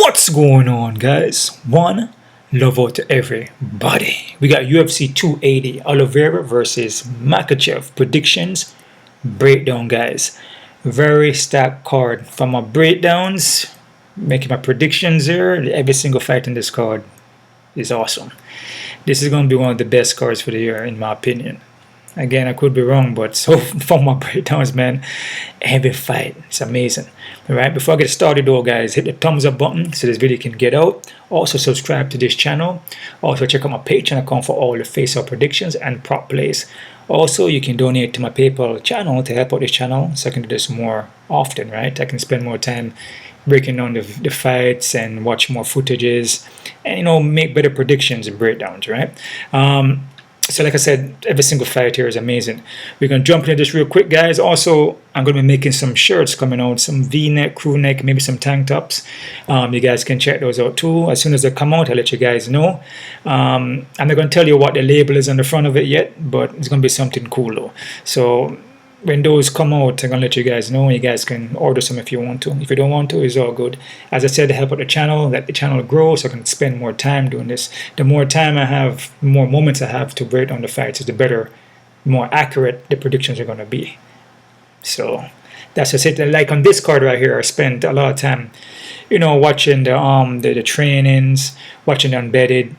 What's going on, guys? One love out to everybody. We got UFC 280 Oliveira versus Makhachev predictions breakdown, guys. Very stacked card. From my breakdowns, making my predictions here, every single fight in this card is awesome. This is going to be one of the best cards for the year, in my opinion. Again, I could be wrong, but so from my breakdowns, man, every fight, it's amazing. All right, before I get started though, guys, hit the thumbs up button so this video can get out. Also subscribe to this channel. Also check out my Patreon account for all the face-off predictions and prop plays. Also, you can donate to my PayPal channel to help out this channel so I can do this more often, right? I can spend more time breaking down the fights and watch more footages and, you know, make better predictions and breakdowns, right? So like I said, every single fight here is amazing. We're going to jump into this real quick, guys. Also, I'm going to be making some shirts coming out, some V-neck, crew neck, maybe some tank tops. You guys can check those out too. As soon as they come out, I'll let you guys know. I'm not going to tell you what the label is on the front of it yet, but it's going to be something cool though. So when those come out, I'm going to let you guys know. You guys can order some if you want to. If you don't want to, it's all good. As I said, to help out the channel, let the channel grow so I can spend more time doing this. The more time I have, the more moments I have to break down the fights, the better, more accurate the predictions are going to be. So that's just it. Like on this card right here, I spent a lot of time, you know, watching the trainings, watching the unbedded.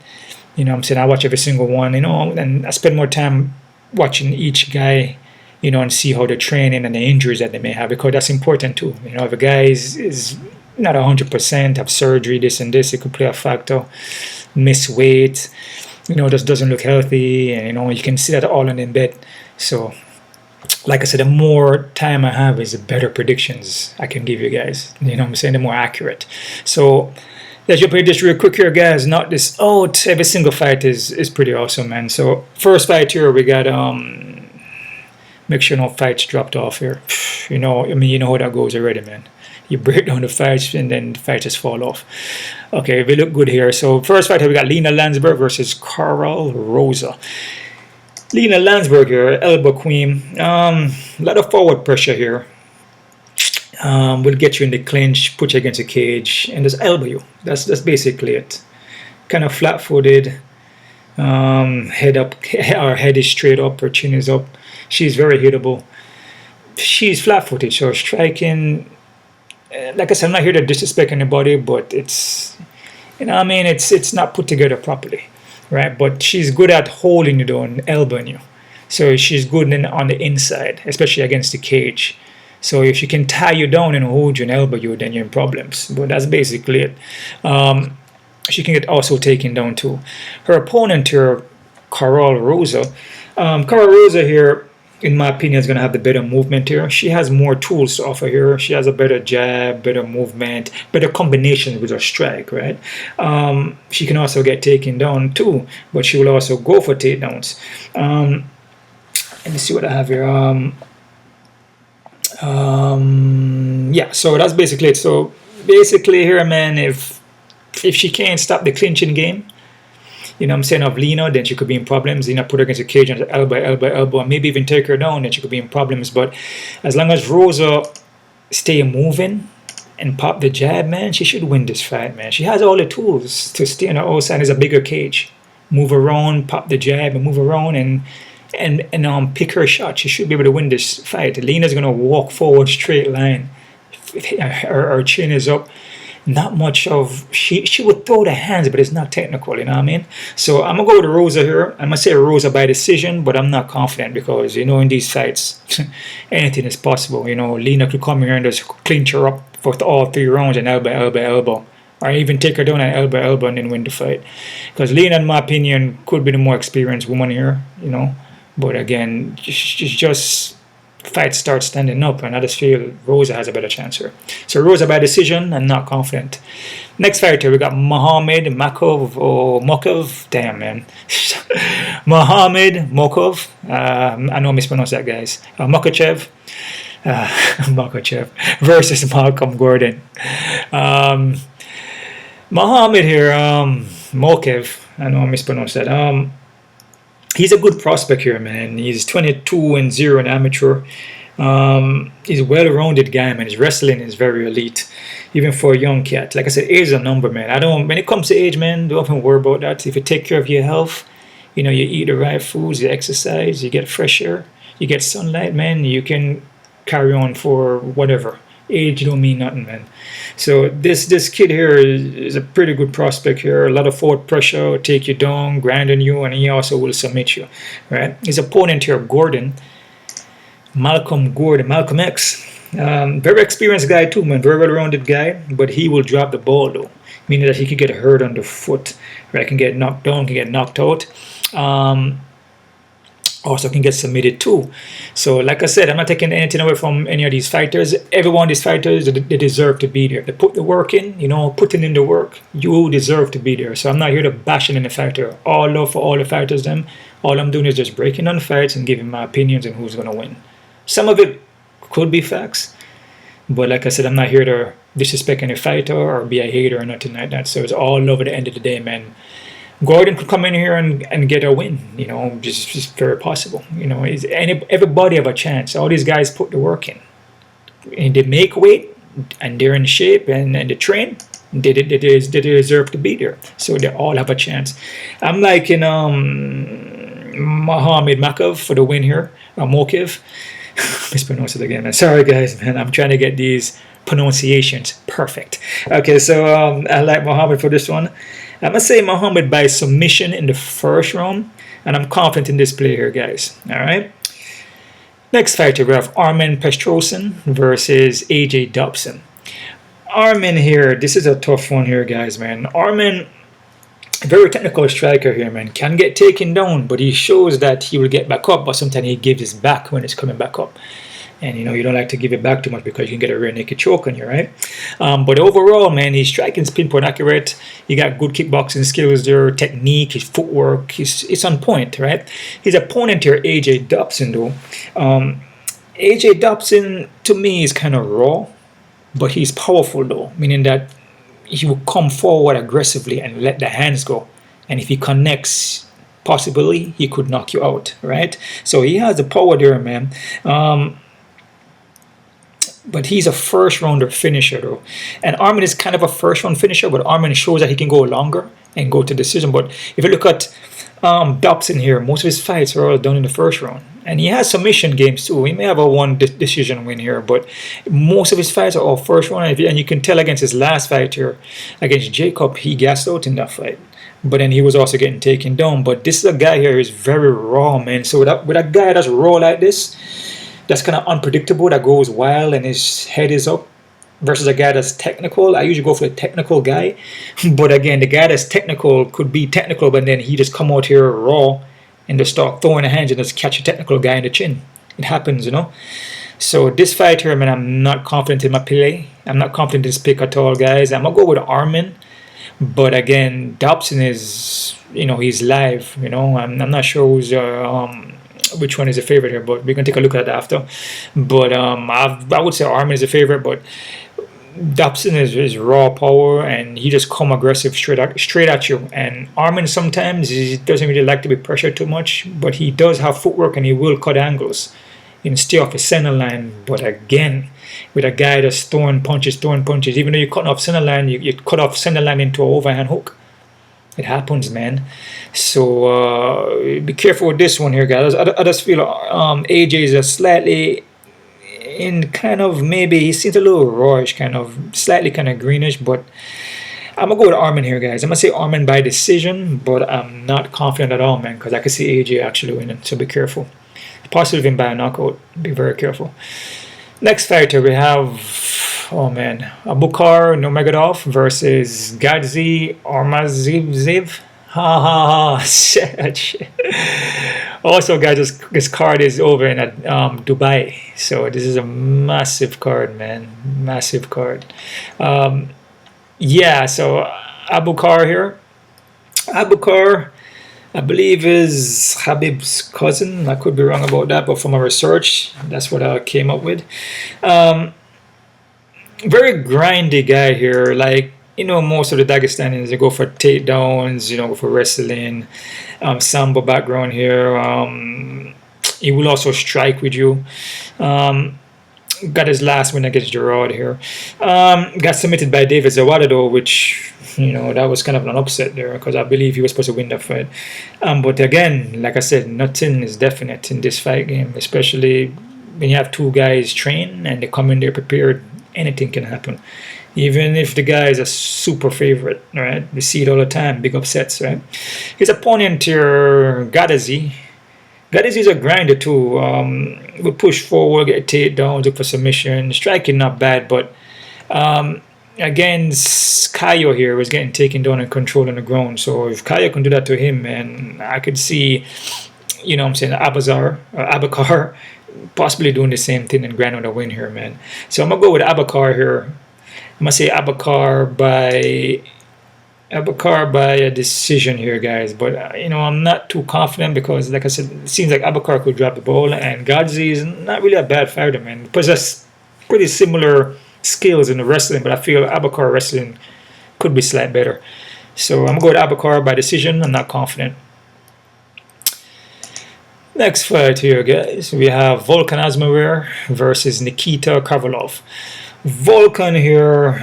You know what I'm saying? I watch every single one, you know, and I spend more time watching each guy, you know, and see how they're training and the injuries that they may have, because that's important too. You know, if a guy is not 100%, have surgery, this and this, it could play a factor. Miss weight, you know, just doesn't look healthy, and you know, you can see that all in bed. So, like I said, the more time I have, is the better predictions I can give you guys. You know what I'm saying? The more accurate. So let's jump into this real quick here, guys. Not this out. Every single fight is pretty awesome, man. So first fight here, we got make sure no fights dropped off here. You know, I mean, you know how that goes already, man. You break down the fights and then the fights just fall off. Okay, we look good here. So first fight here, we got Lina Landsberg versus Karol Rosa. Lina Landsberg here, elbow queen. A lot of forward pressure here. Will get you in the clinch, put you against the cage, and just elbow you. That's basically it. Kind of flat-footed. Head up, her head is straight up, her chin is up. She's very hittable. She's flat-footed, so striking. Like I said, I'm not here to disrespect anybody, but it's, you know what I mean, it's not put together properly, right? But she's good at holding you down and elbowing you. So she's good on the inside, especially against the cage. So if she can tie you down and hold you and elbow you, then you're in problems. But that's basically it. She can get also taken down too. Her opponent here, Karol Rosa. Karol Rosa here, in my opinion, is going to have the better movement here. She has more tools to offer here. She has a better jab, better movement, better combination with her strike, right? She can also get taken down too, but she will also go for takedowns. Let me see what I have here. Yeah, so that's basically it. So basically here, man, if she can't stop the clinching game, you know what I'm saying, of Lina, then she could be in problems. Lina put her against the cage and elbow, and maybe even take her down, then she could be in problems. But as long as Rosa stay moving and pop the jab, man, she should win this fight, man. She has all the tools to stay on her outside. There's a bigger cage. Move around, pop the jab, and move around and pick her shot. She should be able to win this fight. Lina's going to walk forward straight line. Her chin is up. Not much of, she would throw the hands, but it's not technical, you know what I mean? So I'm gonna go with Rosa here. I'm gonna say Rosa by decision, but I'm not confident because, you know, in these fights anything is possible. You know, Lina could come here and just clinch her up for all 3 rounds and elbow, or even take her down and elbow and then win the fight. Because Lina, in my opinion, could be the more experienced woman here, you know. But again, just fight starts standing up, and I just feel Rosa has a better chance here. So Rosa by decision, I'm not confident. Next fight here, we got Mokaev, damn man, Mokaev, I know I mispronounced that, guys. Makhachev versus Malcolm Gordon. Muhammad here, Mokaev, I know I mispronounced that. He's a good prospect here, man. He's 22-0 in amateur. He's a well-rounded guy, man. His wrestling is very elite, even for a young cat. Like I said, age is a number, man. When it comes to age, man, don't even worry about that. If you take care of your health, you know, you eat the right foods, you exercise, you get fresh air, you get sunlight, man, you can carry on for whatever. Age don't mean nothing, man. So this kid here is a pretty good prospect here. A lot of forward pressure, take you down, grind on you, and he also will submit you, right? His opponent here, Malcolm X. Very experienced guy too, man. Very well-rounded guy, but he will drop the ball though, meaning that he could get hurt on the foot, right? Can get knocked down, can get knocked out. Also can get submitted too. So like I said, I'm not taking anything away from any of these fighters. Every one of these fighters, they deserve to be there. They put the work in, you know, putting in the work. You deserve to be there. So I'm not here to bash in the fighter. All love for all the fighters, them. All I'm doing is just breaking down the fights and giving my opinions on who's going to win. Some of it could be facts, but like I said, I'm not here to disrespect any fighter or be a hater or nothing like that. So it's all love at the end of the day, man. Gordon could come in here and get a win, you know, just very possible. You know, everybody have a chance. All these guys put the work in. And they make weight, and they're in shape, and they train. They deserve to be there. So they all have a chance. I'm liking Muhammad Makhachev for the win here. Mokaev. Mispronounce it again, man. Sorry, guys, man. I'm trying to get these pronunciations perfect. Okay, so I like Muhammad for this one. I'm going to say Muhammad by submission in the first round, and I'm confident in this play here, guys. All right. Next fighter, we have Armen Petrosyan versus AJ Dobson. Armen here, this is a tough one here, guys, man. Armen, very technical striker here, man. Can get taken down, but he shows that he will get back up, but sometimes he gives his back when it's coming back up. And, you know, you don't like to give it back too much because you can get a rear naked choke on you, right? But overall, man, his striking is pinpoint accurate. He got good kickboxing skills there, technique, his footwork, it's on point, right? His opponent here, AJ Dobson, though. AJ Dobson, to me, is kind of raw, but he's powerful, though, meaning that he will come forward aggressively and let the hands go. And if he connects, possibly, he could knock you out, right? So he has the power there, man. But he's a first-rounder finisher, though. And Armen is kind of a first-round finisher, but Armen shows that he can go longer and go to decision. But if you look at Dobson here, most of his fights are all done in the first round. And he has submission games, too. He may have a one-decision win here, but most of his fights are all first round. And you can tell against his last fight here, against Jacob, he gassed out in that fight. But then he was also getting taken down. But this is a guy here who's very raw, man. So with a guy that's raw like this, that's kind of unpredictable, that goes wild and his head is up, versus a guy that's technical. I usually go for a technical guy. But again, the guy that's technical could be technical, but then he just come out here raw and just start throwing the hands and just catch a technical guy in the chin. It happens, you know. So this fight here, man, I'm not confident in my play. I'm not confident in this pick at all, guys. I'm going to go with Armen. But again, Dobson is, you know, he's live, you know. I'm not sure who's which one is a favorite here, but we can take a look at that after. But I would say Armen is a favorite, but Dobson is raw power, and he just come aggressive straight at you. And Armen sometimes he doesn't really like to be pressured too much, but he does have footwork and he will cut angles and stay off the center line. But again, with a guy that's throwing punches, even though you cut off center line, you cut off center line into an overhand hook. It happens, man. So be careful with this one here, guys. I just feel AJ is a slightly in kind of, maybe he seems a little rawish, kind of slightly kind of greenish, but I'm gonna go with Armen here, guys. I'm gonna say Armen by decision, but I'm not confident at all, man, because I can see AJ actually winning. So be careful. Possibly even by a knockout. Be very careful. Next fighter we have, oh man, Abubakar Nurmagomedov versus Gaethje Armazivziv. Shit. Also, guys, this card is over in Dubai, so this is a massive card, man, massive card. Yeah, so Abubakar here. Abubakar, I believe, is Habib's cousin. I could be wrong about that, but from my research, that's what I came up with. Very grindy guy here. Like, you know, most of the Dagestanians, they go for takedowns, you know, go for wrestling. Sambo background here. He will also strike with you. Got his last win against Gerard here. Got submitted by David Zawada though, which, you know, that was kind of an upset there because I believe he was supposed to win that fight. But again, like I said, nothing is definite in this fight game, especially when you have two guys trained and they come in there prepared. Anything can happen. Even if the guy is a super favorite, right? We see it all the time, big upsets, right? His opponent here, Gaethje. Gaethje is a grinder too. We push forward, get takedowns, look for submission. Striking not bad, but against Caio here was getting taken down and controlled on the ground. So if Caio can do that to him, man, I could see, you know what I'm saying, Abubakar possibly doing the same thing and grinding a win here, man. So I'm going to go with Abubakar here. I'm going to say Abubakar by a decision here, guys. But, you know, I'm not too confident because, like I said, it seems like Abubakar could drop the ball. And Gaethje is not really a bad fighter, man. He possesses pretty similar skills in the wrestling, but I feel Abubakar wrestling could be slightly better. So I'm going to go with Abubakar by decision. I'm not confident. Next fight here, guys. We have Volkan Ozdemir versus Nikita Krylov. Volkan here,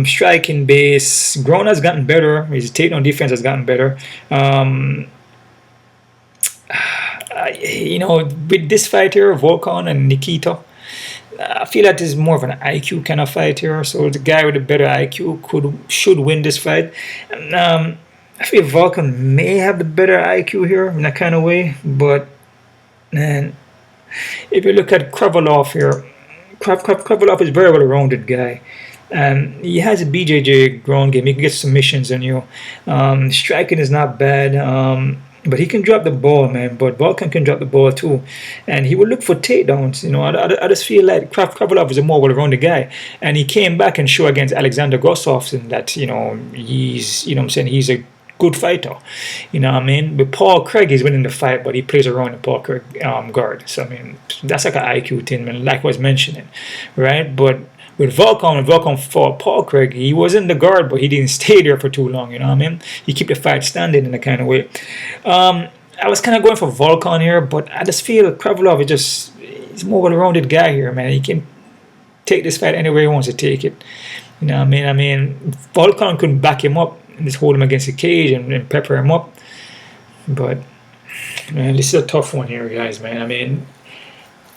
striking base. Ground has gotten better. His takedown defense has gotten better. You know, with this fight here, Volkan and Nikita, I feel that this is more of an IQ kind of fight here. So the guy with a better IQ should win this fight. And, I feel Volkan may have the better IQ here in that kind of way. But, man, if you look at Krylov here, Krylov is a very well-rounded guy. He has a BJJ ground game. He can get submissions on you. Striking is not bad. But he can drop the ball, man. But Volkan can drop the ball too. And he will look for takedowns. You know, I just feel like Krylov is a more well-rounded guy. And he came back and showed against Alexander Gustafsson that, you know, he's, you know what I'm saying, he's a good fighter. You know what I mean? But Paul Craig is winning the fight, but he plays around the Paul Craig guard. So, I mean, that's like an IQ thing, man, like I was mentioning, right? But with Volkan fought Paul Craig, he was in the guard, but he didn't stay there for too long, you know what I mean? He kept the fight standing in a kind of way. I was kind of going for Volkan here, but I just feel Krylov he's more well-rounded guy here, man. He can take this fight anywhere he wants to take it. You know what I mean? Volkan couldn't back him up and just hold him against the cage and pepper him up. But, man, this is a tough one here, guys, man. I mean,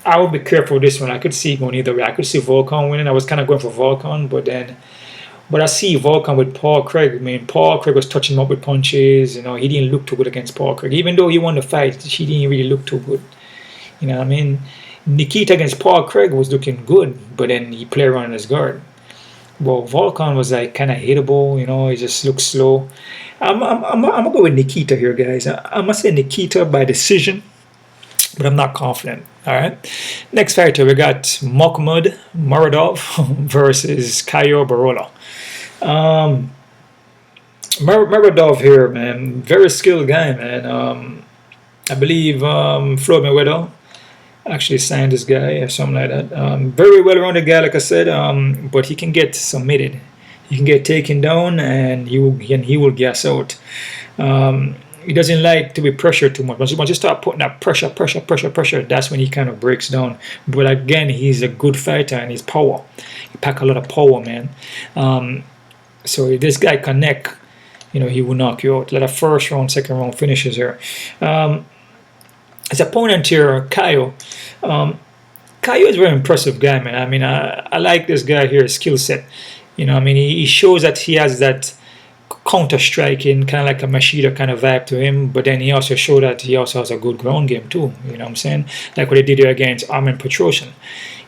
I would be careful with this one. I could see it going either way. I could see Volkan winning. I was kind of going for Volkan, but I see Volkan with Paul Craig. I mean, Paul Craig was touching him up with punches. You know, he didn't look too good against Paul Craig. Even though he won the fight, he didn't really look too good. You know what I mean? Nikita against Paul Craig was looking good, but then he played around his guard. Well, Volkan was like kind of hittable, you know, he just looked slow. I'm gonna go with Nikita here, guys. I'm gonna say Nikita by decision, but I'm not confident. All right. Next fighter, we got Muhammad Muradov versus Caio Borralho. Muradov here, man, very skilled guy, man. I believe Floyd Mayweather actually signed this guy or something like that. Very well-rounded guy, like I said, but he can get submitted. He can get taken down, and he will gas out. He doesn't like to be pressured too much. Once you start putting that pressure, that's when he kind of breaks down. But again, he's a good fighter, and he's power. He pack a lot of power, man. So if this guy connect, you know, he will knock you out. A lot of first round, second round finishes here. His opponent here, Caio. Caio is a very impressive guy, man. I mean, I like this guy here, his skill set. You know, I mean, he shows that he has that counter striking, kind of like a Machida kind of vibe to him. But then he also showed that he also has a good ground game too. You know what I'm saying? Like what he did here against Armen Petrosyan.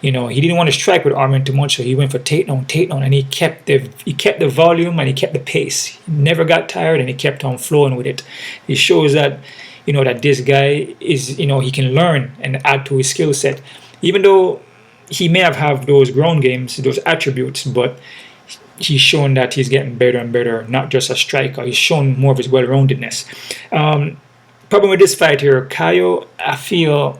You know, he didn't want to strike with Armen too much, so he went for takedown, and he kept the volume and he kept the pace. He never got tired, and he kept on flowing with it. It shows that, you know, that this guy is, you know, he can learn and add to his skill set. Even though he may have those ground games, those attributes, but he's shown that he's getting better and better, not just a striker. He's shown more of his well-roundedness. Problem with this fight here, Caio, I feel,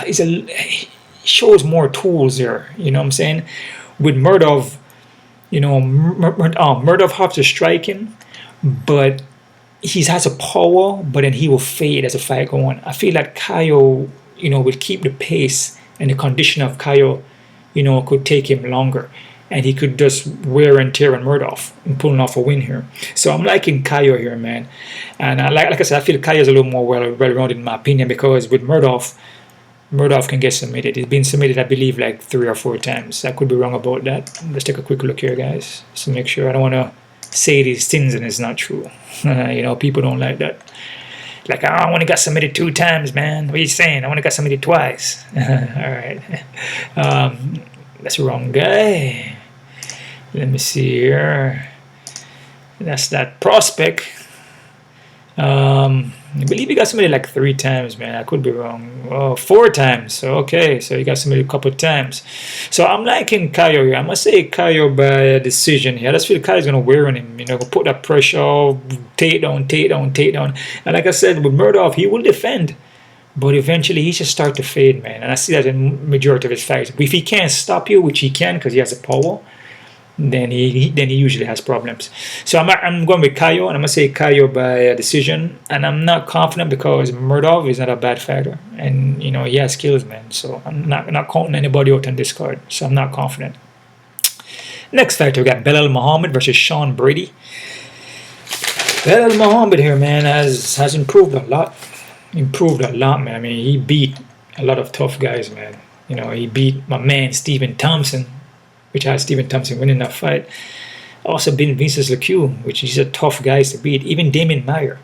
he shows more tools there. You know what I'm saying? With Muradov, you know, Muradov has to striking, but he has a power, but then he will fade as the fight go on. I feel like Caio, will keep the pace, and the condition of Caio, could take him longer, and he could just wear and tear on Murdoch and pulling off a win here. So I'm liking Caio here, man. And like I said, I feel Caio is a little more well-rounded in my opinion, because with Murdoch can get submitted. He's been submitted, I believe, like 3 or 4 times. I could be wrong about that. Let's take a quick look here, guys, just to make sure. I don't want to say these things and it's not true. People don't like that. Like, I only got submitted 2 times, man. What are you saying? I only got submitted twice. All right. That's the wrong guy. Let me see here. That's that prospect. I believe he got submitted like 3 times, man. I could be wrong. Oh, 4 times. So, okay. So he got submitted a couple of times. So I'm liking Caio here. I'm going to say Caio by decision here. I just feel Caio's going to wear on him. Put that pressure, take down. And like I said, with Murdoch, he will defend. But eventually he should start to fade, man. And I see that in majority of his fights. But if he can't stop you, which he can because he has the power, then he usually has problems. So I'm going with Caio, and I'm going to say Caio by decision. And I'm not confident because Murdoch is not a bad fighter. And, he has skills, man. So I'm not counting anybody out on this card. So I'm not confident. Next fighter, we got Belal Muhammad versus Sean Brady. Belal Muhammad here, man, has improved a lot. Man. I mean, he beat a lot of tough guys, man. He beat my man Stephen Thompson, which had Stephen Thompson winning that fight. Also beat Vincent Leque, which is a tough guy to beat. Even Damien Mayer.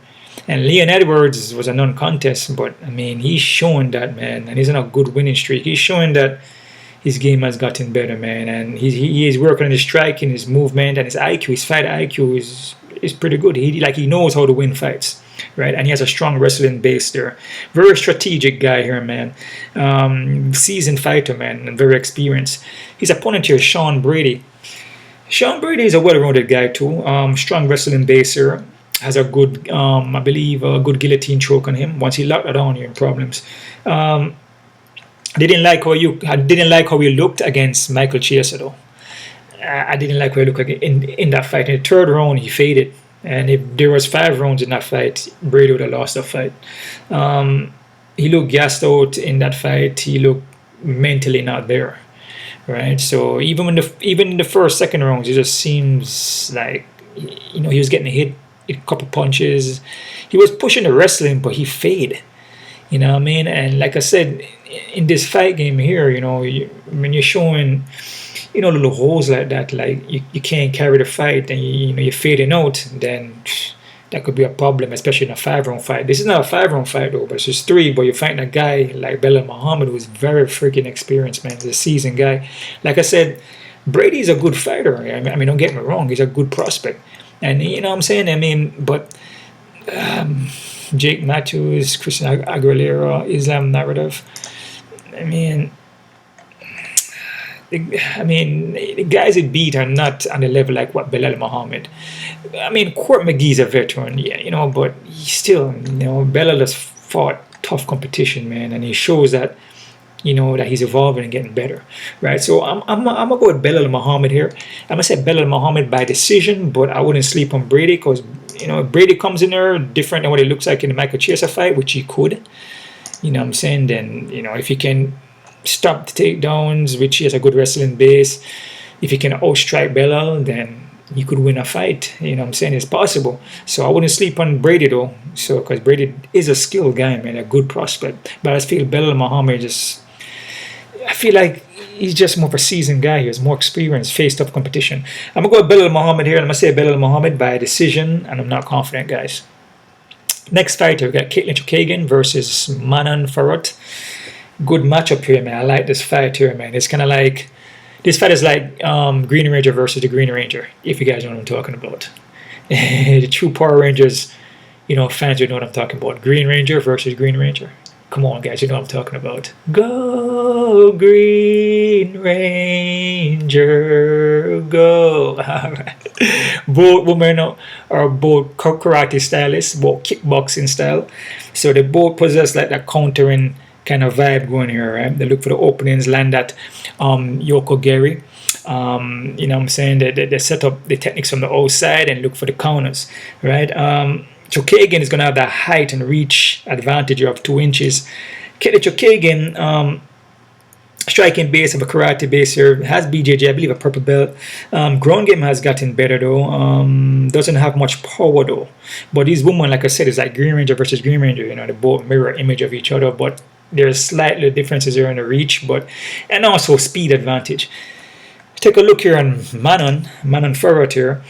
And Leon Edwards was a non-contest, but, I mean, he's showing that, man. And he's on a good winning streak. He's showing that his game has gotten better, man. And he is working on his striking, his movement, and his IQ. His fight IQ is pretty good. He knows how to win fights. Right, and he has a strong wrestling base there. Very strategic guy here, man. Seasoned fighter, man, and very experienced. His opponent here is Sean Brady. Sean Brady is a well-rounded guy too. Strong wrestling base here. Has a good, I believe, a good guillotine choke on him. Once he locked it on, you're in problems. I didn't like how he looked against Michael Chiesa though. I didn't like how he looked in that fight. In the 3rd round, he faded. And if there was 5 rounds in that fight, Brady would have lost the fight. He looked gassed out in that fight. He looked mentally not there, right? So even in the first, second rounds, it just seems like he was getting hit a couple punches. He was pushing the wrestling, but he faded. You know what I mean? And like I said, in this fight game here, when you're showing little holes like that, like you can't carry the fight and you're fading out, then that could be a problem, especially in a 5-round fight. This is not a 5-round fight though, but it's just 3, but you're fighting a guy like Belal Muhammad who's very freaking experienced, man. He's a seasoned guy. Like I said, Brady's a good fighter. I mean, don't get me wrong, he's a good prospect. And you know what I'm saying? I mean, but Jake Matthews, Christian Aguilera, Islam Narrative, the guys it beat are not on the level like what Belal Muhammad. I mean, Court McGee's a veteran, but he still, Belal has fought tough competition, man, and he shows that, that he's evolving and getting better, right? So I'm gonna go with Belal Muhammad here. I'm gonna say Belal Muhammad by decision, but I wouldn't sleep on Brady because, if Brady comes in there different than what it looks like in the Michael Chiesa fight, which he could, then, if he can stop the takedowns, which he has a good wrestling base. If he can outstrike Belal, then he could win a fight. It's possible. So I wouldn't sleep on Brady though. So because Brady is a skilled guy, man, a good prospect. But I feel Belal Muhammad I feel like he's just more of a seasoned guy. He has more experience, faced tough competition. I'm gonna go with Belal Muhammad here. I'm gonna say Belal Muhammad by decision, and I'm not confident, guys. Next fighter, we got Katlyn Chookagian versus Manon Fiorot. Good matchup here, man. I like this fight here, man. It's kind of like, this fight is like Green Ranger versus the Green Ranger, if you guys know what I'm talking about. The true Power Rangers, fans, know what I'm talking about. Green Ranger versus Green Ranger. Come on, guys, you know what I'm talking about. Go, Green Ranger, go. All right. Both women are both karate stylists, both kickboxing style. So they both possess like that countering kind of vibe going here, right? They look for the openings, land that Yokogeri. They set up the techniques from the outside and look for the counters, right? Tsarukyan is going to have that height and reach advantage of 2 inches. Tsarukyan, striking base of a karate base here, has BJJ, I believe a purple belt. Ground game has gotten better though. Doesn't have much power though. But these women, like I said, is like Green Ranger versus Green Ranger. You know, they both mirror image of each other, but there's slightly differences here in the reach, and also speed advantage. Take a look here on Manon Fiorot here.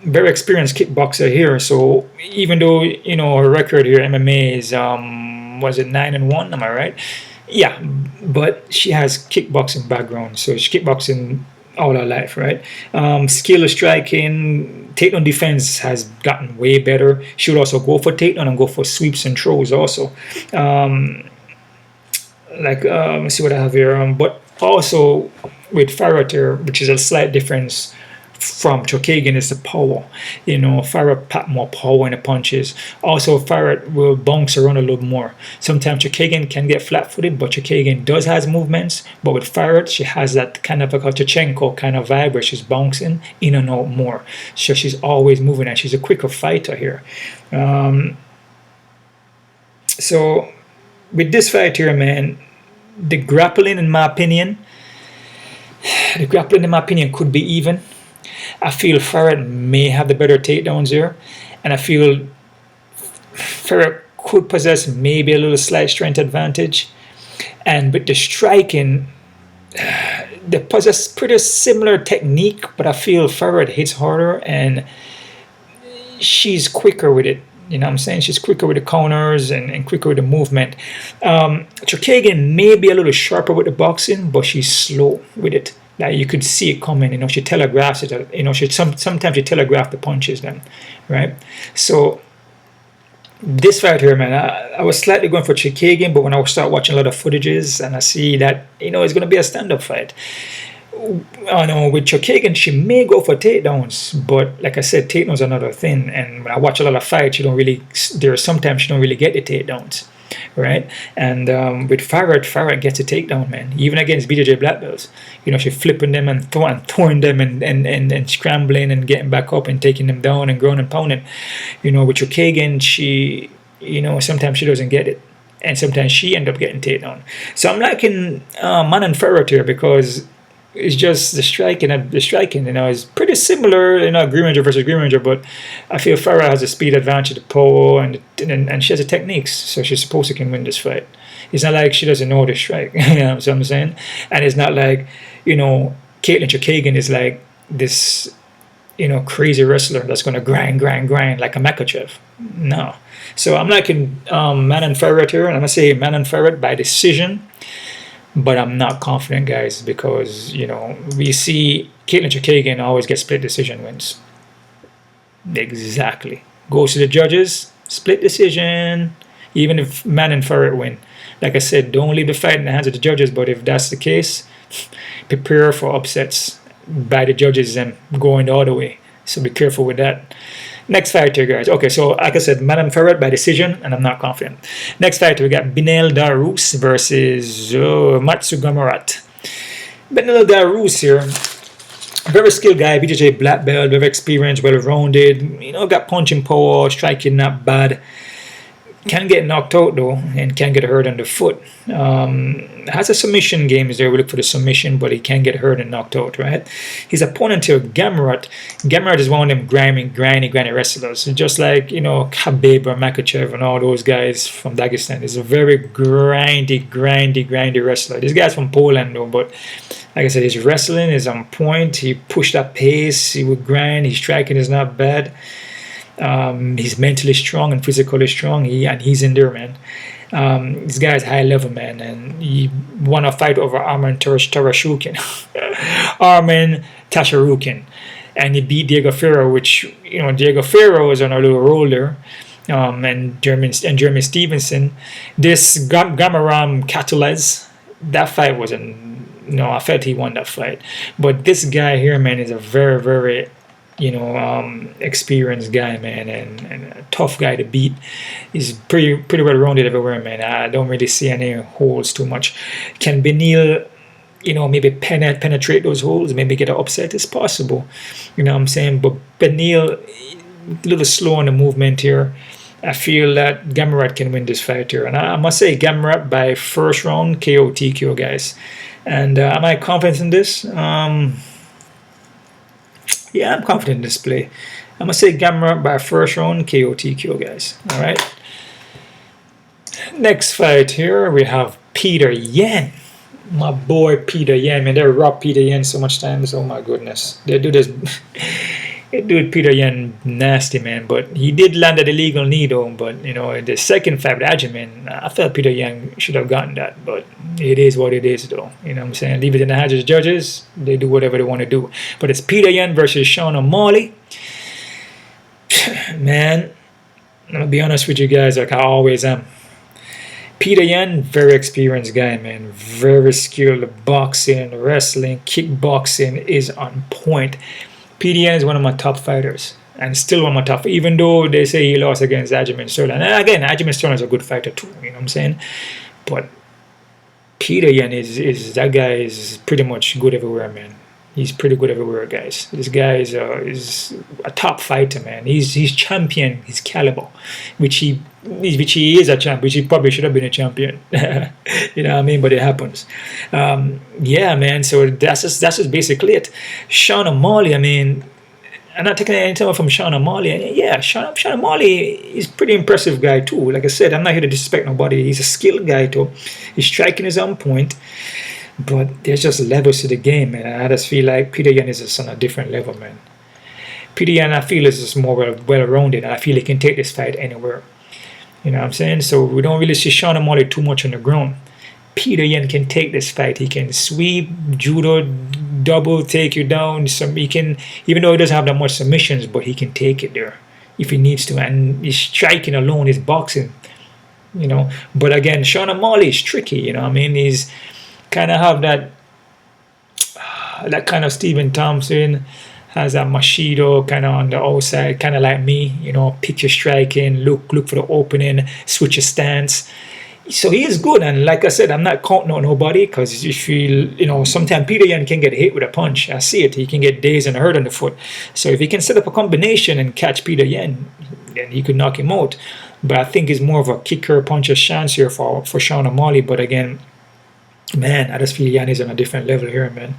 Very experienced kickboxer here. So even though, you know, her record here MMA is was it 9-1? Am I right? Yeah, but she has kickboxing background, so she's kickboxing all her life, right? Skill of striking, takedown defense has gotten way better. She would also go for takedown and go for sweeps and throws also. Let's see what I have here. But also with Fiorot here, which is a slight difference from Tsarukyan, is the power. You know, Fiorot pack more power in the punches. Also, Fiorot will bounce around a little more. Sometimes Tsarukyan can get flat-footed, but Tsarukyan does has movements. But with Fiorot, she has that kind of a Tachenko kind of vibe where she's bouncing in and out more. So she's always moving, and she's a quicker fighter here. So with this fight here, man, the grappling, in my opinion, could be even. I feel Fiorot may have the better takedowns here, and I feel Fiorot could possess maybe a little slight strength advantage. And with the striking, they possess pretty similar technique, but I feel Fiorot hits harder and she's quicker with it. You know what I'm saying? She's quicker with the counters and quicker with the movement. Tsarukyan may be a little sharper with the boxing, but she's slow with it. Like you could see it coming. You know, she telegraphs it. You know, sometimes she telegraphs the punches then, right? So this fight here, man, I was slightly going for Tsarukyan, but when I start watching a lot of footages and I see that, you know, it's going to be a stand-up fight. I know with Tsarukyan, she may go for takedowns, but like I said, takedowns are another thing. And when I watch a lot of fights, sometimes you don't really get the takedowns, right? And with Fiorot gets a takedown, man. Even against BJJ black belts, you know, she's flipping them and throwing them and scrambling and getting back up and taking them down and growing and pounding. You know, with Tsarukyan, she, you know, sometimes she doesn't get it, and sometimes she ends up getting takedown. So I'm liking Manon Fiorot here because it's just the striking, you know, is pretty similar, you know, Green Ranger versus Green Ranger, but I feel Fiorot has a speed advantage, the power, and she has the techniques, so she's supposed to can win this fight. It's not like she doesn't know how to strike, you know what I'm saying? And it's not like, you know, Tsarukyan is like this, you know, crazy wrestler that's going to grind like a Makhachev. No. So I'm liking Manon Fiorot here, and I'm going to say Manon Fiorot by decision. But I'm not confident, guys, because, you know, we see Tsarukyan always gets split decision wins. Exactly. Goes to the judges, split decision, even if Manon Fiorot win. Like I said, don't leave the fight in the hands of the judges, but if that's the case, prepare for upsets by the judges and going the other way. So be careful with that. Next fighter, guys. Okay, so like I said, Manon Fiorot by decision, and I'm not confident. Next fighter, we got Beneil Dariush versus Mateusz Gamrot. Beneil Dariush here, very skilled guy, BJJ black belt, very experienced, well-rounded. You know, got punching power, striking not bad. Can get knocked out though, and can get hurt on the foot. Has a submission game is there. We look for the submission, but he can get hurt and knocked out, right? His opponent here, Gamrot. Gamrot is one of them grindy wrestlers. Just like, you know, Khabib or Makhachev and all those guys from Dagestan. He's a very grindy wrestler. This guy's from Poland though, but like I said, his wrestling is on point. He pushed that pace. He would grind. His striking is not bad. He's mentally strong and physically strong. He's in there, man. This guy's high level, man, and he won a fight over Armen Petrosyan, and he beat Diego Ferro, which, you know, Diego Ferro is on a little roller, and Jeremy Stevenson. This Gamaram Catalez, that fight wasn't. No, I felt he won that fight, but this guy here, man, is a very you know, experienced guy, man, and a tough guy to beat. He's pretty well rounded everywhere, man. I don't really see any holes too much. Can Beneil, you know, maybe penetrate those holes, maybe get an upset? It's possible, you know what I'm saying? But Beneil, a little slow on the movement here. I feel that Gamrot can win this fight here. And I must say Gamrot by first round KO TKO, guys. And am I confident in this? Yeah, I'm confident in this play. I'm going to say Gamrot by first round KO TKO, guys. All right. Next fight here, we have Petr Yan. My boy Petr Yan, man. They rob Petr Yan so much times. Oh, my goodness. They do this. They do Petr Yan nasty, man. But he did land at a legal knee, though. But, you know, the second fight with Aljamain, I felt Petr Yan should have gotten that. But it is what it is, though. You know what I'm saying? Leave it in the hands of the judges. They do whatever they want to do. But it's Petr Yan versus Sean O'Malley. Man, I'm going to be honest with you guys like I always am. Petr Yan, very experienced guy, man. Very skilled. Boxing, wrestling, kickboxing is on point. Petr Yan is one of my top fighters. And still one of my top. Even though they say he lost against Aljamain Sterling. And again, Aljamain Sterling is a good fighter too. You know what I'm saying? But Petr Yan is that guy is pretty much good everywhere, man. He's pretty good everywhere, guys. This guy is a top fighter, man. He's champion his caliber, which he is a champion, which he probably should have been a champion. You know what I mean? But it happens. Yeah, man. So that's just basically it. Sean O'Malley, I mean, I'm not taking anything away from Sean O'Malley. Yeah, Sean O'Malley is a pretty impressive guy too. Like I said, I'm not here to disrespect nobody. He's a skilled guy too. His striking is on point. But there's just levels to the game, man. I just feel like Petr Yan is just on a different level, man. Petr Yan, I feel, is just more well-rounded. I feel he can take this fight anywhere. You know what I'm saying? So we don't really see Sean O'Malley too much on the ground. Petr Yan can take this fight. He can sweep, judo, double, take you down. He can, even though he doesn't have that much submissions, but he can take it there if he needs to. And his striking alone is boxing, you know. But again, Sean O'Malley is tricky, you know what I mean? He's kind of have that kind of Stephen Thompson, has that Machido kind of on the outside, kind of like me, you know, pick your striking, look for the opening, switch your stance. So he is good, and like I said, I'm not counting on nobody because you feel, you know, sometimes Petr Yan can get hit with a punch. I see it. He can get dazed and hurt on the foot. So if he can set up a combination and catch Petr Yan, then he could knock him out. But I think it's more of a kicker, puncher chance here for Sean O'Malley. But again, man, I just feel Yan is on a different level here, man.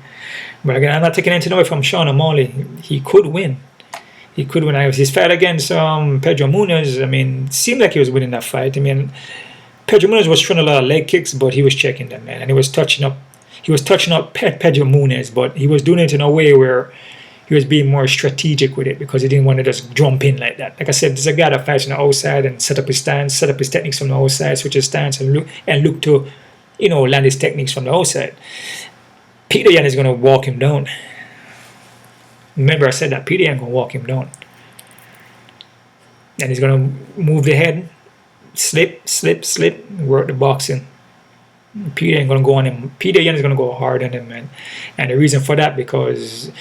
But again, I'm not taking anything away from Sean O'Malley. He could win. He could win. His fight against Pedro Munhoz, I mean, it seemed like he was winning that fight. I mean, Pedro Munhoz was throwing a lot of leg kicks, but he was checking them, man. And he was touching up Pedro Munhoz, but he was doing it in a way where he was being more strategic with it because he didn't want to just jump in like that. Like I said, there's a guy that fights on the outside and set up his stance, set up his techniques from the outside, switch his stance, and look to, you know, land his techniques from the outside. Petr Yan is going to walk him down. Remember I said that Petr Yan going to walk him down. And he's going to move the head, slip, work the boxing. Petr Yan going to go on him. Petr Yan is going to go hard on him, man. And the reason for that, because,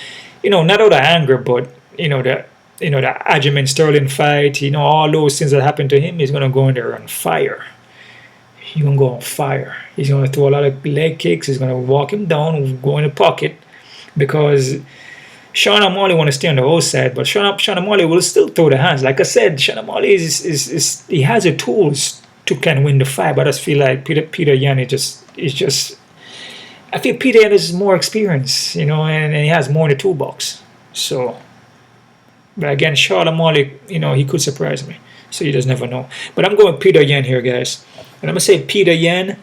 you know, not out of anger, but, the Aljamain Sterling fight, you know, all those things that happened to him, he's going to go in there on fire. He's going to go on fire. He's going to throw a lot of leg kicks. He's going to walk him down, go in the pocket. Because Sean O'Malley want to stay on the outside, but Sean O'Malley will still throw the hands. Like I said, Sean O'Malley he has the tools to kind of win the fight, but I just feel like Petr Yan is just I feel Petr Yan is more experienced, you know, and he has more in the toolbox. So, but again, Sean O'Malley, you know, he could surprise me. So you just never know. But I'm going with Petr Yan here, guys. And I'm going to say Petr Yan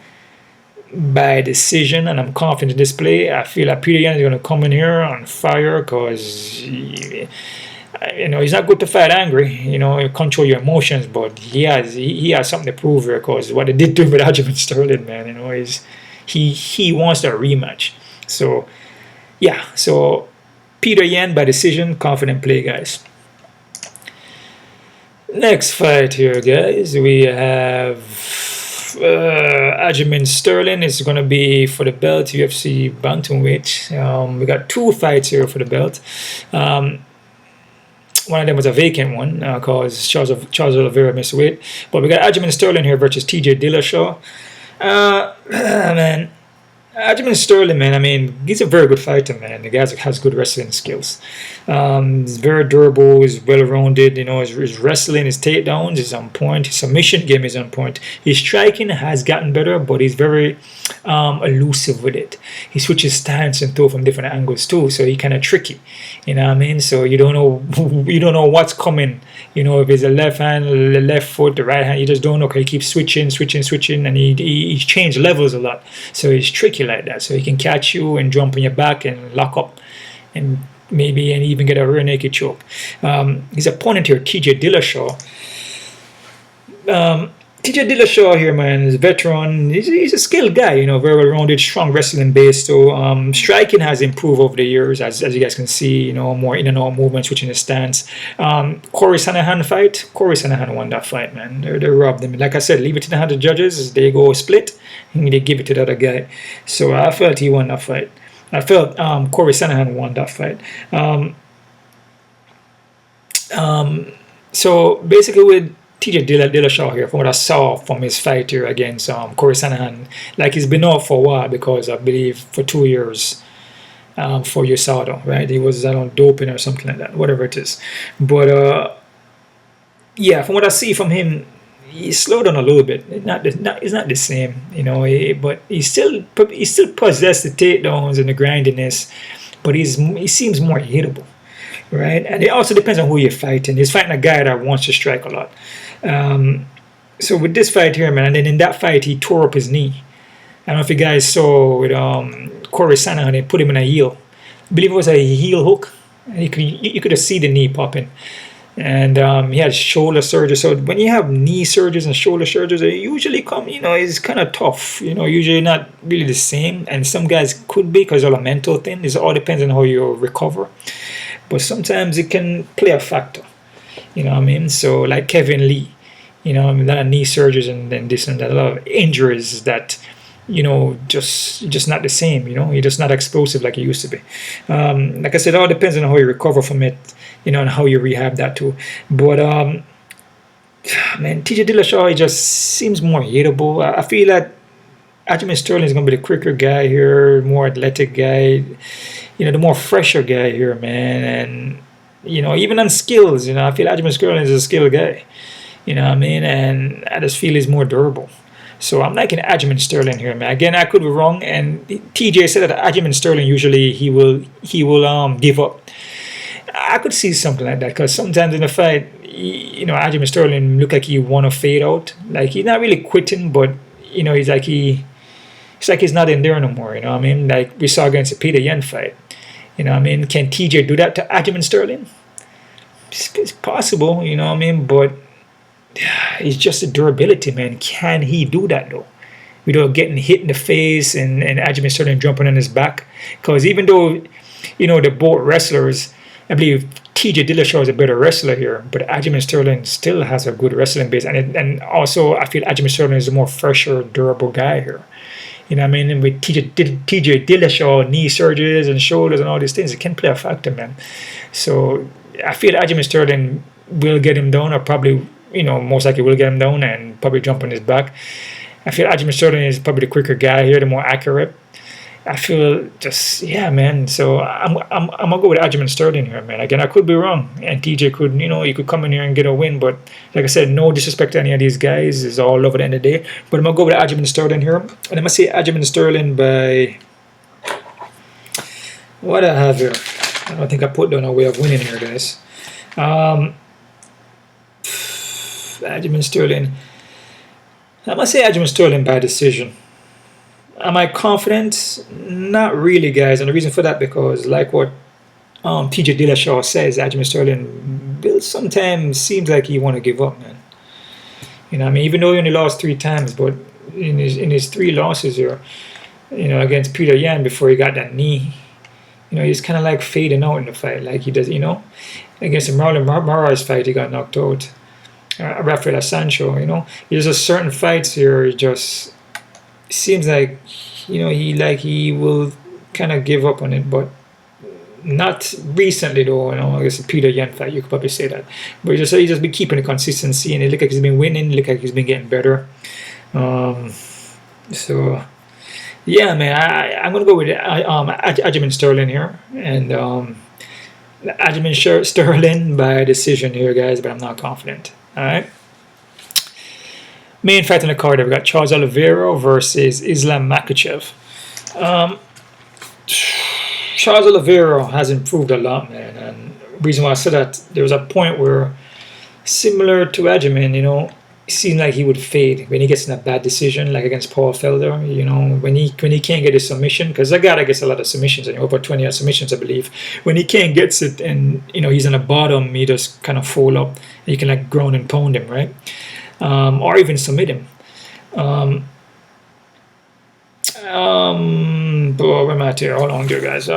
by decision, and I'm confident in this play. I feel like Petr Yan is going to come in here on fire because, you know, he's not good to fight angry. You know, you control your emotions, but he has something to prove here because what they did to him with Aljamain Sterling, man, you know, he wants a rematch. So, yeah. So, Petr Yan by decision, confident play, guys. Next fight here, guys, we have Aljamain Sterling. Is going to be for the belt, UFC bantamweight. We got two fights here for the belt. One of them was a vacant one because Charles Oliveira missed weight. But we got Aljamain Sterling here versus TJ Dillashaw. Man, Aljamain Sterling, man, I mean, he's a very good fighter, man. The guy has good wrestling skills. He's very durable, he's well-rounded, you know, his wrestling, his takedowns is on point, his submission game is on point. His striking has gotten better, but he's very elusive with it. He switches stance and throw from different angles too, so he's kind of tricky, you know what I mean? So you don't know what's coming, you know, if it's a left hand, the left foot, the right hand, you just don't know, because he keeps switching, and he changed levels a lot. So he's tricky like that. So he can catch you and jump on your back and lock up and even get a rear naked choke. His opponent here, TJ Dillashaw. TJ Dillashaw here, man, is a veteran. He's a skilled guy, you know, very well-rounded, strong wrestling base. So striking has improved over the years, as you guys can see, you know, more in and out movement, switching his stance. Corey Sandhagen fight. Corey Sandhagen won that fight, man. They robbed him. Like I said, leave it to the hand of the judges. They go split, and they give it to the other guy. So I felt he won that fight. I felt Corey Sandhagen won that fight. So basically with TJ Dillashaw here, from what I saw from his fight here against Corey Sandhagen, like he's been out for a while because I believe for 2 years for USADA, right? He was on doping or something like that, whatever it is. But yeah, from what I see from him, he slowed down a little bit. It's not the same, you know. But he still possesses the takedowns and the grindiness, but he seems more hittable, right? And it also depends on who you're fighting. He's fighting a guy that wants to strike a lot. So with this fight here, man, and then in that fight he tore up his knee. I don't know if you guys saw with Corey Sandhagen, they put him in a heel. I believe it was a heel hook, and you could have seen the knee popping. And he had shoulder surgery. So when you have knee surgeries and shoulder surgeries, they usually come, you know, it's kind of tough. You know, usually not really the same. And some guys could be because of a mental thing. It all depends on how you recover. But sometimes it can play a factor. You know what I mean? So like Kevin Lee, you know, I mean, a lot of knee surgeries and this and that, a lot of injuries that, you know, just not the same. You know, you're just not explosive like you used to be. Like I said, it all depends on how you recover from it, you know, and how you rehab that too. But man, TJ Dillashaw, he just seems more hittable. I feel that Aljamain Sterling is going to be the quicker guy here, more athletic guy, you know, the more fresher guy here, man. And you know, even on skills, you know, I feel Aljamain Sterling is a skilled guy. You know what I mean? And I just feel he's more durable. So I'm liking Aljamain Sterling here, man. Again, I could be wrong. And TJ said that Aljamain Sterling usually he will give up. I could see something like that because sometimes in the fight, you know, Aljamain Sterling look like he want to fade out. Like he's not really quitting, but you know, it's like he's not in there no more. You know what I mean? Like we saw against the Petr Yan fight. You know what I mean? Can TJ do that to Aljamain Sterling? It's possible, you know what I mean? But it's just the durability, man. Can he do that though? Without getting hit in the face and Aljamain Sterling jumping on his back? Because even though, you know, they're both wrestlers, I believe TJ Dillashaw is a better wrestler here, but Aljamain Sterling still has a good wrestling base. And also, I feel Aljamain Sterling is a more fresher, durable guy here. You know what I mean? And with TJ Dillashaw, knee surgeries and shoulders and all these things, it can play a factor, man. So I feel Aljamain Sterling will get him down, or probably, you know, most likely will get him down and probably jump on his back. I feel Aljamain Sterling is probably the quicker guy here, the more accurate. I feel just, yeah, man. So I'm gonna go with Aljamain Sterling here, man. Again, I could be wrong, and TJ could, you know, he could come in here and get a win. But like I said, no disrespect to any of these guys. It's all love at the end of the day. But I'm gonna go with Aljamain Sterling here, and I'm gonna say Aljamain Sterling by what I have here. I don't think I put down a way of winning here, guys. Aljamain Sterling. I'm gonna say Aljamain Sterling by decision. Am I confident? Not really, guys. And the reason for that, because like what TJ Dillashaw says, Aljamain Sterling sometimes seems like he want to give up, man. You know what I mean? Even though he only lost 3 times, but in his 3 losses here, you know, against Petr Yan before he got that knee, you know, he's kind of like fading out in the fight, like he does, you know. Against the Marlon Moraes fight, he got knocked out. Rafael Sancho, you know. There's just certain fights here, it just seems like, you know, he will kind of give up on it, but not recently though. You know, I guess the Petr Yan fight, you could probably say that. But he just been keeping the consistency, and it look like he's been winning. Look like he's been getting better. So Yeah, man, I'm gonna go with Aljamain Sterling here, and Aljamain Sterling by decision here, guys, but I'm not confident. All right. Main fight on the card, we got Charles Oliveira versus Islam Makhachev. Charles Oliveira has improved a lot, man, and the reason why I said that, there was a point where, similar to Aljamain, you know, it seemed like he would fade when he gets in a bad decision, like against Paul Felder. You know, when he can't get his submission, because that guy gets a lot of submissions, and over 20 submissions, I believe. When he can't get it, and you know he's on the bottom, he just kind of fold up. And you can like ground and pound him, right? Or even submit him. But where am I at here? Hold on, here, guys.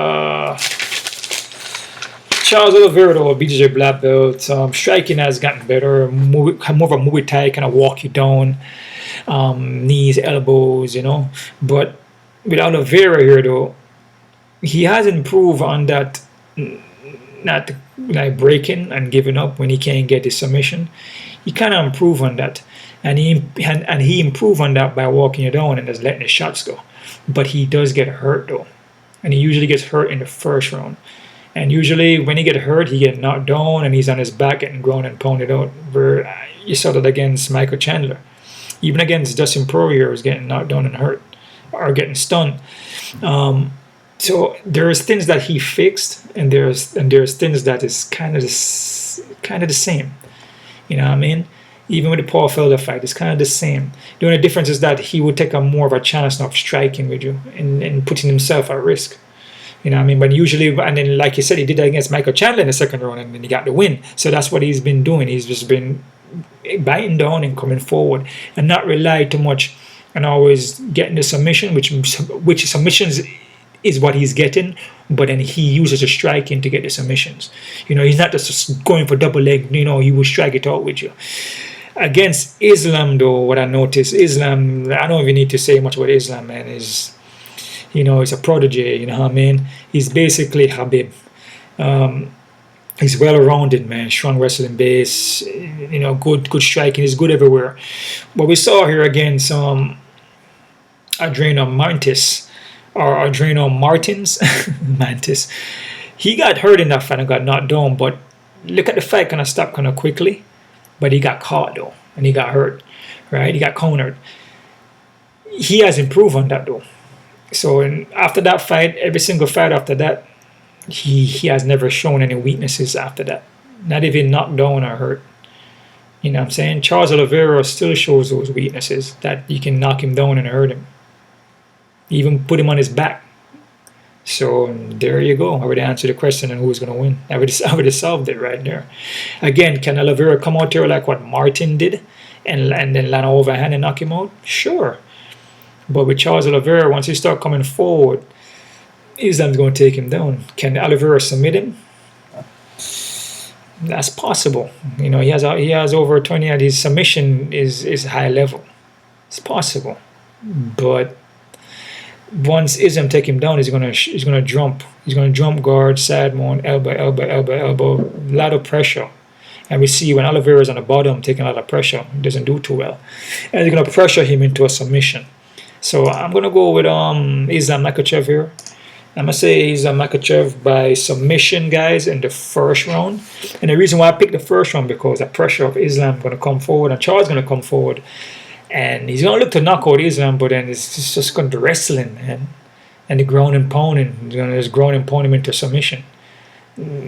Charles Oliveira, though, BJJ black belt, striking has gotten better, more of a Muay Thai, kind of walk you down, knees, elbows, you know. But with Oliveira here, though, he has improved on that, not like breaking and giving up when he can't get his submission. He kind of improved on that, and he improved on that by walking you down and just letting the shots go. But he does get hurt, though, and he usually gets hurt in the first round. And usually when he get hurt, he get knocked down and he's on his back getting ground and pounded out. Where you saw that against Michael Chandler. Even against Dustin Poirier was getting knocked down and hurt or getting stunned. So there's things that he fixed, and there's things that is kind of the same. You know what I mean? Even with the Paul Felder fight, it's kind of the same. The only difference is that he would take a more of a chance of striking with you and putting himself at risk. You know what I mean? But usually, and then like you said, he did that against Michael Chandler in the second round, and then he got the win. So that's what he's been doing. He's just been biting down and coming forward, and not rely too much on always getting the submission, which submissions is what he's getting. But then he uses the striking to get the submissions. You know, he's not just going for double leg. You know, he will strike it out with you. Against Islam, though, what I noticed, Islam, I don't even need to say much about Islam, man. Is, you know, he's a prodigy, you know what I mean? He's basically Habib. He's well-rounded, man. Strong wrestling base, you know, good striking. He's good everywhere. What we saw here against Adriano Martins, Mantis, he got hurt in that fight and got knocked down, but look at the fight kind of stopped kind of quickly, but he got caught, though, and he got hurt, right? He got cornered. He has improved on that, though. So after that fight, every single fight after that, he has never shown any weaknesses after that. Not even knocked down or hurt. You know what I'm saying? Charles Oliveira still shows those weaknesses, that you can knock him down and hurt him. Even put him on his back. So there you go. I would answer the question on who's going to win. I would have solved it right there. Again, can Oliveira come out there like what Martin did and then land overhand and knock him out? Sure. But with Charles Oliveira, once he start coming forward, Islam's going to take him down. Can Oliveira submit him? That's possible. You know, he has over 20. His submission is high level. It's possible. But once Islam take him down, he's gonna jump. He's gonna jump guard, side mount, elbow, a lot of pressure. And we see when Oliveira is on the bottom taking a lot of pressure, he doesn't do too well. And he's gonna pressure him into a submission. So I'm gonna go with Islam Makhachev here. I'm gonna say Islam Makhachev by submission, guys, in the first round. And the reason why I picked the first round, because the pressure of Islam gonna come forward and Charles gonna come forward. And he's going to look to knock out Islam, but then it's just going to wrestling, man. And the ground and pounding. He's going to just ground and pound him into submission.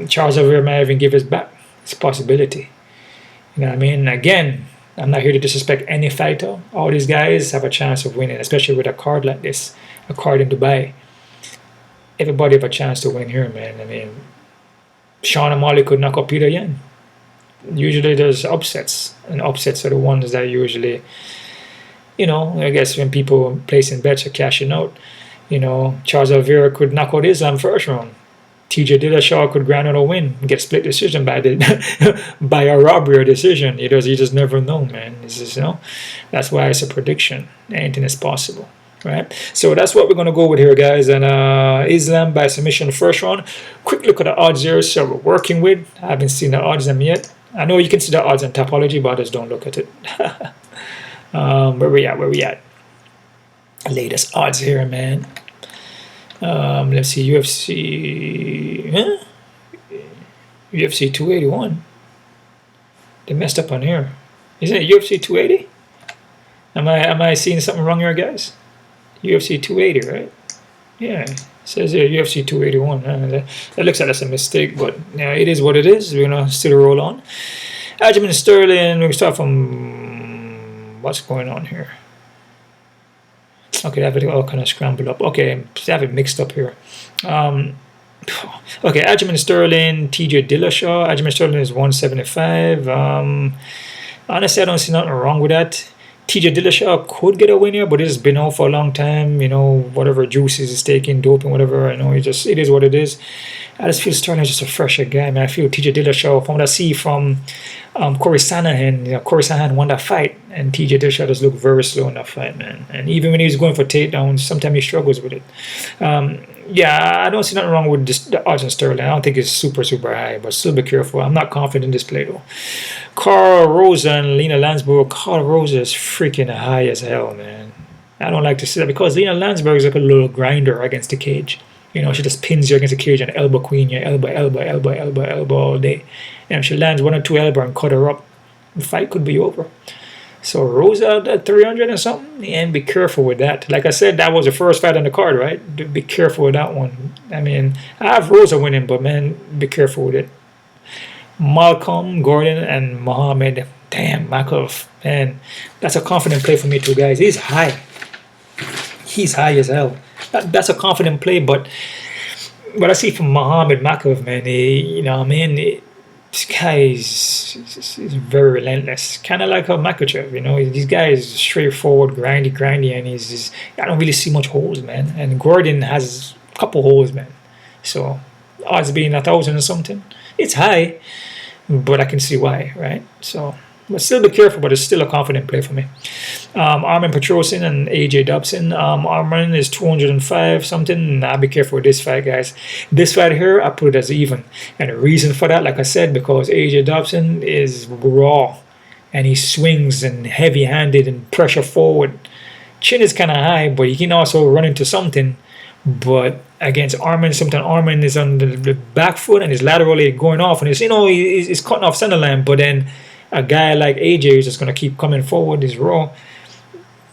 Charles Oliveira might even give his back. It's a possibility. You know what I mean? Again, I'm not here to disrespect any fighter. All these guys have a chance of winning, especially with a card like this, a card in Dubai. Everybody have a chance to win here, man. I mean, Sean O'Malley could knock out Petr Yan. Usually there's upsets, and upsets are the ones that usually... You know, I guess when people placing bets or cashing out, you know, Charles Oliveira could knock out Islam first round. TJ Dillashaw could grant out a win and get split decision by by a robbery or decision. You just never know, man. It's just, you know, that's why it's a prediction. Anything is possible, right? So that's what we're gonna go with here, guys. And Islam by submission first round. Quick look at the odds here. So we're working with. I haven't seen the odds them yet. I know you can see the odds in Topology, but I just don't look at it. Where we at? Latest odds here, man. Let's see, UFC, huh? UFC 281. They messed up on here. Isn't it UFC 280? Am I seeing something wrong here, guys? UFC 280, right? Yeah, it says here UFC 281. That looks like that's a mistake, but yeah, it is what it is. We're gonna still roll on. Aljamain Sterling. We start from what's going on here. Okay, that video all kind of scrambled up. Okay, I have it mixed up here. Okay, Aljamain Sterling, TJ Dillashaw. Aljamain Sterling is 175. Honestly, I don't see nothing wrong with that. TJ Dillashaw could get a win here, but it's been out for a long time. You know, whatever juices he's taking, doping, whatever. I know it is what it is. I just feel Sterling is just a fresher guy, man. I feel TJ Dillashaw, from what I see from Corey Sandhagen, you know, Corey Sandhagen won that fight, and TJ Dillashaw just looked very slow in that fight, man. And even when he was going for takedowns, sometimes he struggles with it. Yeah, I don't see nothing wrong with the odds on Sterling. I don't think it's super high, but still be careful. I'm not confident in this play, though. Karol Rosa and Lena Landsberg. Karol Rosa is freaking high as hell, man. I don't like to see that because Lena Landsberg is like a little grinder against the cage. You know, she just pins you against the cage and elbow queen you, elbow all day. And if she lands 1 or 2 elbow and cut her up, the fight could be over. So Rosa at 300 and something, and be careful with that. Like I said, that was the first fight on the card, right? Be careful with that one. I mean, I have Rosa winning, but man, be careful with it. Malcolm Gordon and Muhammad. Damn, Makhachev, man, that's a confident play for me too, guys. He's high. He's high as hell. That's a confident play, but what I see from Muhammad Makhachev, man, you know what I mean? This guy is very relentless, kind of like a Makhachev, you know. This guy is straightforward, grindy, and he's I don't really see much holes, man. And Gordon has a couple holes, man. So odds being 1,000 or something, it's high, but I can see why, right? So, but still be careful, but it's still a confident play for me. Armen Petrosyan and AJ Dobson. Armen is 205 something. I'll be careful with this fight, guys. This fight here, I put it as even. And the reason for that, like I said, because AJ Dobson is raw. And he swings and heavy-handed and pressure forward. Chin is kind of high, but he can also run into something. But against Armen, sometimes Armen is on the back foot and is laterally going off. And it's, you know, he's cutting off center line. But then a guy like AJ is just going to keep coming forward. He's raw.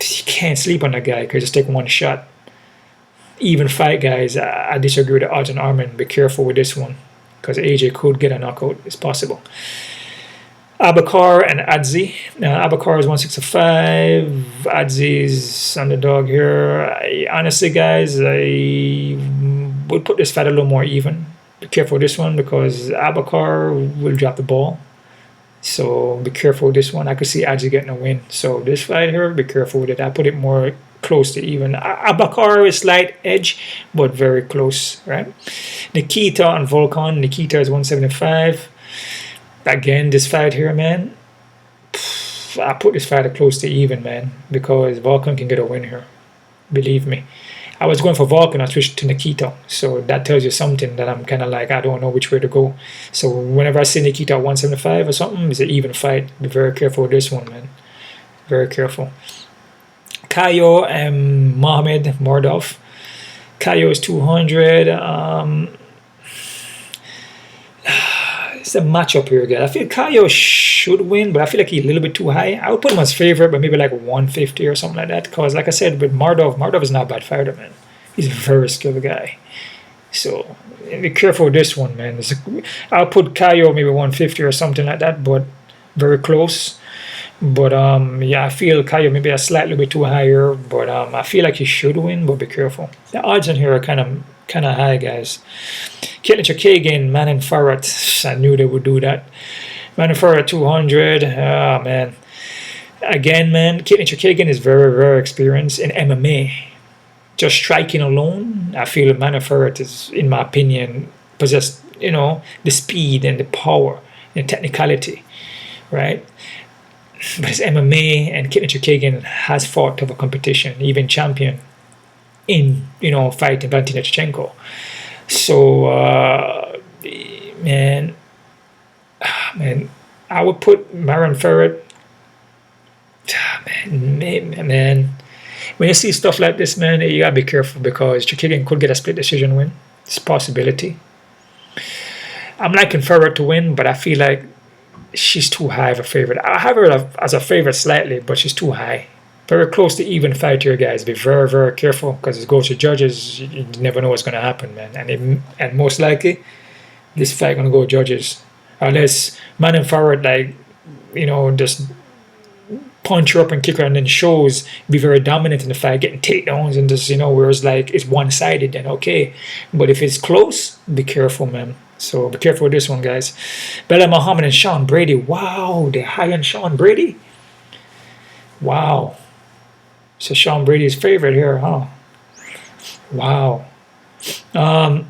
You can't sleep on that guy because just take one shot. Even fight, guys. I disagree with the odds on Armen. Be careful with this one because AJ could get a knockout. It's possible. Abubakar and Adzi. Abubakar is 165. Adzi is underdog here. Honestly, guys, I would put this fight a little more even. Be careful with this one because Abubakar will drop the ball. So be careful with this one. I could see Adji getting a win. So this fight here, be careful with it. I put it more close to even. Abubakar is slight edge, but very close, right? Nikita and Volkan. Nikita is 175. Again, this fight here, man, I put this fight close to even, man, because Volkan can get a win here. Believe me. I was going for Volkan, I switched to Nikita. So that tells you something that I'm kind of like, I don't know which way to go. So whenever I see Nikita at 175 or something, it's an even fight. Be very careful with this one, man. Very careful. Caio and Mohamed Mordov. Caio is 200. It's a matchup here, guys. I feel Caio should win, but I feel like he's a little bit too high. I would put him as favorite, but maybe like 150 or something like that. Because, like I said, with Mordov is not a bad fighter, man. He's a very skilled guy. So, be careful with this one, man. I'll put Caio maybe 150 or something like that, but very close. But, yeah, I feel Caio maybe a slightly bit too higher, but I feel like he should win, but be careful. The odds in here are kind of high, guys. Kagan, Manon Fiorot. I knew they would do that. Manon Fiorot 200. Oh, man. Again, man, Kagan is very, very experienced in MMA. Just striking alone, I feel Manon Fiorot is, in my opinion, possessed, you know, the speed and the power and technicality, right? But it's MMA, and Kagan has fought tougher competition, even champion in, you know, fighting Valentina Shevchenko. So, man, I would put Manon Fiorot. Man, when you see stuff like this, man, you gotta be careful because Tsarukyan could get a split decision win. It's a possibility. I'm liking Fiorot to win, but I feel like she's too high of a favorite. I have her as a favorite slightly, but she's too high. Very close to even fight here, guys. Be very, very careful because it goes to judges. You never know what's going to happen, man. And most likely, this fight going to go judges. Unless Manon Fiorot, like, you know, just punch her up and kick her and then shows, be very dominant in the fight, getting takedowns and just, you know, whereas like it's one-sided, then okay. But if it's close, be careful, man. So be careful with this one, guys. Belal Muhammad and Sean Brady. Wow, they're high on Sean Brady. Wow. So Sean Brady's favorite here, huh? Wow. Oh,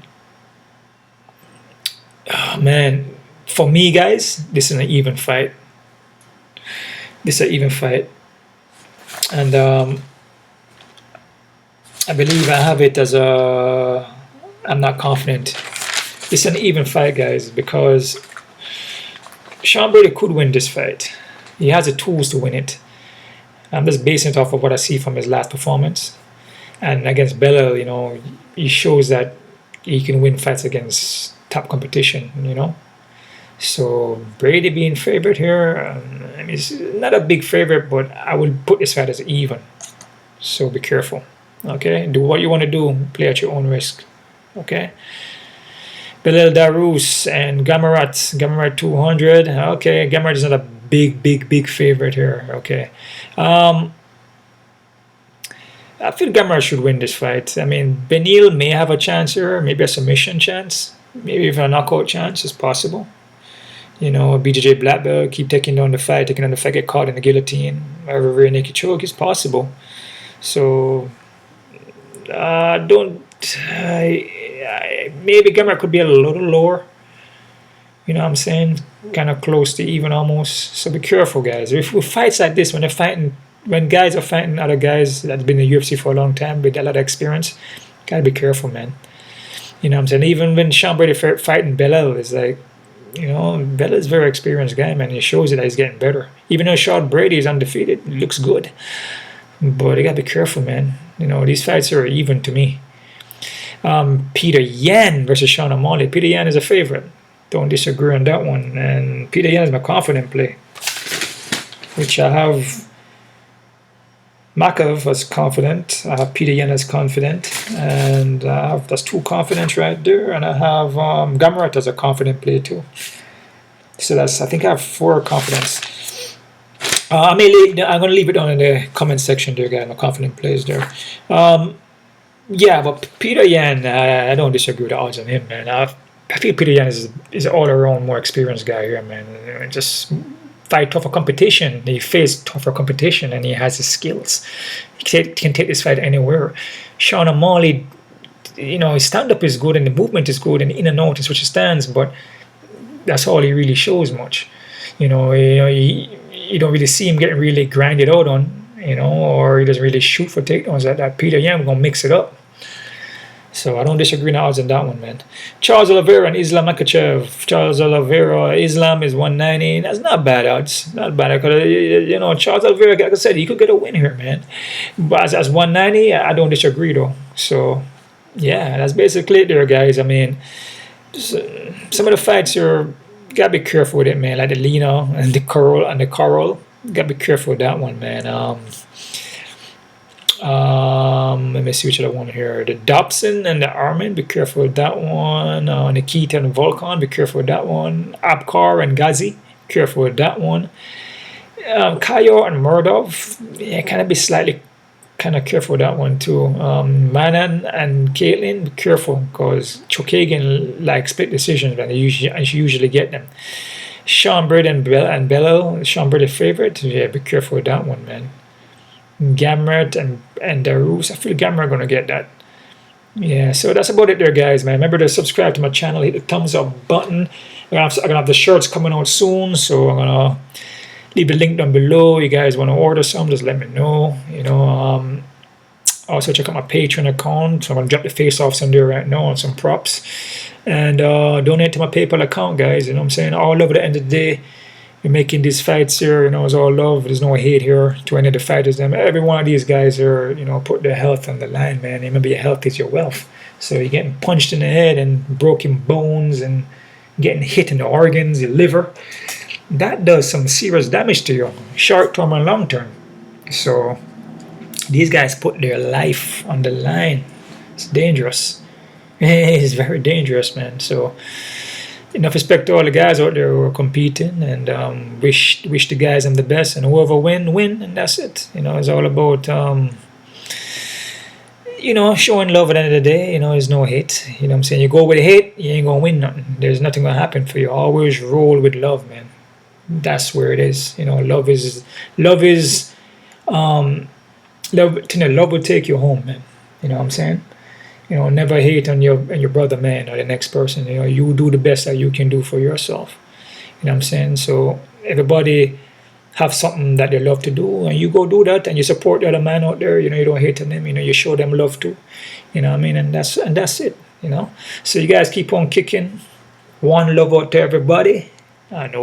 man. For me, guys, this is an even fight. This is an even fight. And I believe I have it as a... I'm not confident. This is an even fight, guys, because Sean Brady could win this fight. He has the tools to win it. I'm just basing it off of what I see from his last performance. And against Belal, you know, he shows that he can win fights against top competition, you know. So Brady being favorite here, I mean, it's not a big favorite, but I would put this fight as even. So be careful, okay? Do what you want to do, play at your own risk, okay? Belal Darus and Gamrot 200. Okay, Gamrot is not a big favorite here. Okay, I feel Gamrot should win this fight. I mean, Beneil may have a chance here, maybe a submission chance, maybe even a knockout chance is possible. You know, BJJ black belt, keep taking down the fight, get caught in the guillotine, or a rear naked choke is possible. So, maybe Gamrot could be a little lower. You know what I'm saying? Kind of close to even almost. So be careful, guys. If we fights like this, when guys are fighting other guys that's been in the UFC for a long time with a lot of experience, gotta be careful, man. You know what I'm saying? Even when Sean Brady fighting Belal, it's like, you know, Belal is a very experienced guy, man. He shows it that he's getting better. Even though Sean Brady is undefeated, he looks good. But you gotta be careful, man. You know, these fights are even to me. Petr Yan versus Sean O'Malley. Petr Yan is a favorite. Don't disagree on that one. And Petr Yan is my confident play, which I have Makhachev as confident. I have Petr Yan as confident, and that's two confidence right there. And I have Gamrot as a confident play too. So I think I have 4 confidence. I'm going to leave it down in the comment section there, guys. My confident plays there. Yeah, but Petr Yan, I don't disagree with the odds on him, man. I feel Petr Yan is all around more experienced guy here, man. Just fight tougher competition. He faced tougher competition, and he has the skills. He can take this fight anywhere. Sean O'Malley, you know, his stand-up is good, and the movement is good, and in and out is which he stands, but that's all he really shows much. You don't really see him getting really grinded out on, you know, or he doesn't really shoot for takedowns like that. Petr Yan, we're going to mix it up. So I don't disagree in the odds on that one, man. Charles Oliveira and Islam Makhachev. Charles Oliveira, Islam is 190. That's not bad odds. Not bad. You know, Charles Oliveira, like I said, he could get a win here, man. But as 190, I don't disagree, though. So, yeah, that's basically it there, guys. I mean, some of the fights you gotta be careful with it, man. Like the Lino and the Coral. You gotta be careful with that one, man. Let me see which other one here. The Dobson and the Armen, be careful with that one. Nikita and Volkan, be careful with that one. Abkar and Ghazi, careful with that one. Caio and Murdov, yeah, kind of be slightly kind of careful with that one too. Manon and Caitlin, be careful because Tsarukyan like split decisions, and you usually get them. Sean Brady and Belal, Sean Brady favorite, yeah, be careful with that one, man. Gamrot and Darus, I feel Gamrot gonna get that. Yeah, so that's about it there, guys, man. Remember to subscribe to my channel, hit the thumbs up button. I'm gonna have the shirts coming out soon, so I'm gonna leave the link down below. You guys want to order some, just let me know. You know, also check out my Patreon account. So I'm gonna drop the face-offs on there right now on some props, and donate to my PayPal account, guys. You know what I'm saying? All over the end of the day, we're making these fights here, you know, it's all love. There's no hate here to any of the fighters. Every one of these guys are, you know, put their health on the line, man. Remember, your health is your wealth. So you're getting punched in the head and broken bones and getting hit in the organs, your liver. That does some serious damage to you, short term and long term. So these guys put their life on the line. It's dangerous. It's very dangerous, man. So enough respect to all the guys out there who are competing, and wish the guys them the best, and whoever win, and that's it. You know, it's all about you know, showing love at the end of the day. You know, there's no hate. You know what I'm saying? You go with hate, you ain't gonna win nothing. There's nothing gonna happen for you. Always roll with love, man. That's where it is. You know, love will take you home, man. You know what I'm saying? You know, never hate on your brother, man, or the next person. You know, you do the best that you can do for yourself. You know what I'm saying? So everybody have something that they love to do, and you go do that, and you support the other man out there. You know, you don't hate on them. You know, you show them love too. You know what I mean? And that's it. You know. So you guys keep on kicking. One love out to everybody. And